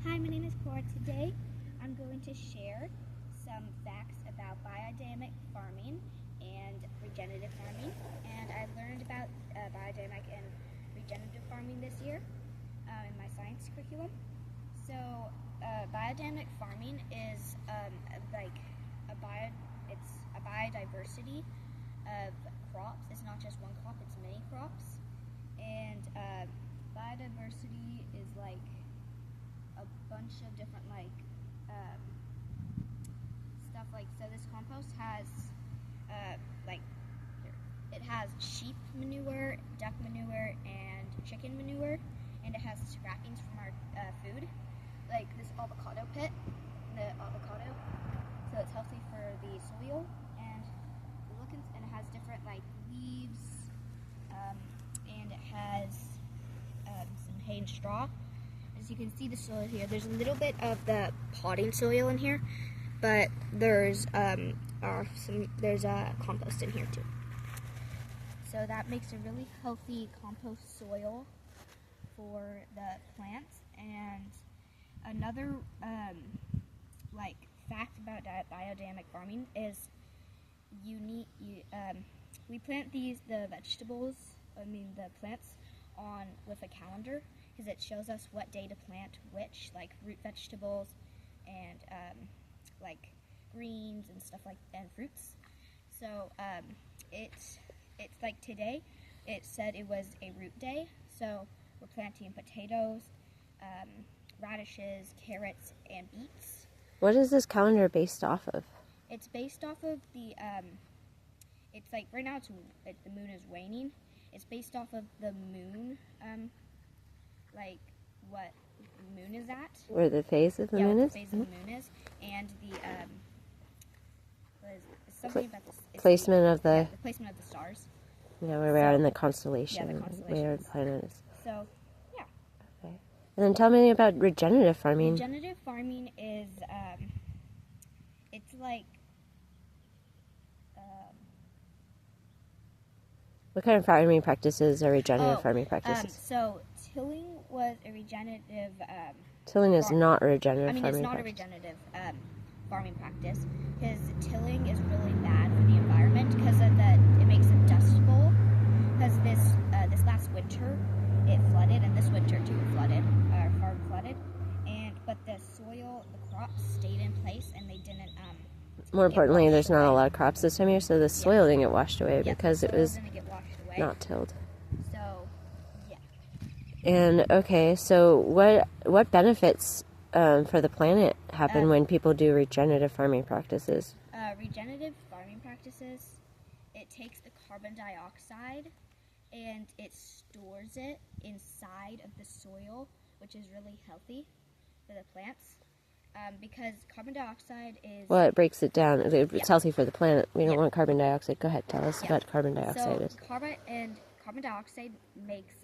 Hi, my name is Cora. Today I'm going to share some facts about biodynamic farming and regenerative farming. And I learned about biodynamic and regenerative farming this year in my science curriculum. So biodynamic farming is it's a biodiversity of crops. It's not just one crop, it's many crops. And biodiversity is like a bunch of different stuff. So this compost has it has sheep manure, duck manure, and chicken manure, and it has scrappings from our food, like this avocado pit, the avocado. So it's healthy for the soil, and and it has different leaves, and it has some hay and straw. As you can see the soil here, there's a little bit of the potting soil in here, but there's compost in here too. So that makes a really healthy compost soil for the plants. And another fact about biodynamic farming is we plant the plants with a calendar, because it shows us what day to plant which, like root vegetables and greens and stuff and fruits. So it's like today it said it was a root day, so we're planting potatoes, radishes, carrots, and beets. What is this calendar based off of? It's based off of the it's like right now the moon is waning. It's based off of the moon, what the moon is at. Where the phase of the moon is? What the phase of the moon is, and something about this. Placement of the placement of the stars. Yeah, where we are in the constellation. Yeah, the constellation. Where the planet is. So, yeah. Okay. And then tell me about regenerative farming. Regenerative farming is, it's like, what kind of farming practices are regenerative farming practices? So tilling was a regenerative. Tilling is not a regenerative farming practice. It's not a regenerative farming practice, because tilling is really bad for the environment because it makes a dust bowl. Because this last winter it flooded, and this winter too our farm flooded, but the soil, the crops stayed in place, and they didn't. More importantly, there's not a lot of crops this time of year, so the soil didn't get washed away because it was not tilled. So, yeah. And okay, so what benefits for the planet happen when people do regenerative farming practices? Regenerative farming practices, it takes the carbon dioxide and it stores it inside of the soil, which is really healthy for the plants. Because carbon dioxide is... Well, it breaks it down. It's healthy for the planet. We don't want carbon dioxide. Go ahead, tell us what carbon dioxide is. Carbon dioxide makes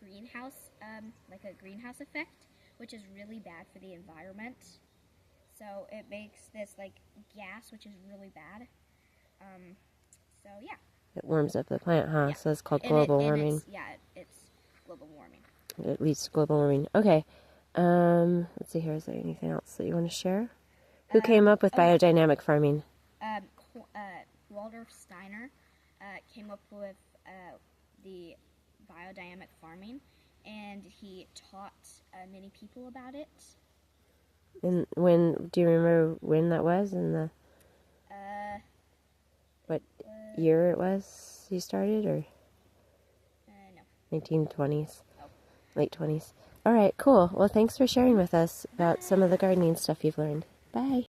greenhouse, a greenhouse effect, which is really bad for the environment. So it makes this gas, which is really bad. So yeah. It warms up the planet, huh? Yeah. So it's called global warming. It's global warming. It leads to global warming. Okay. Let's see here. Is there anything else that you want to share? Who came up with biodynamic farming? Walter Steiner came up with the biodynamic farming, and he taught many people about it. And do you remember when that was? In the what year it was he started, or no, 1920s, late 20s. All right, cool. Well, thanks for sharing with us about some of the gardening stuff you've learned. Bye.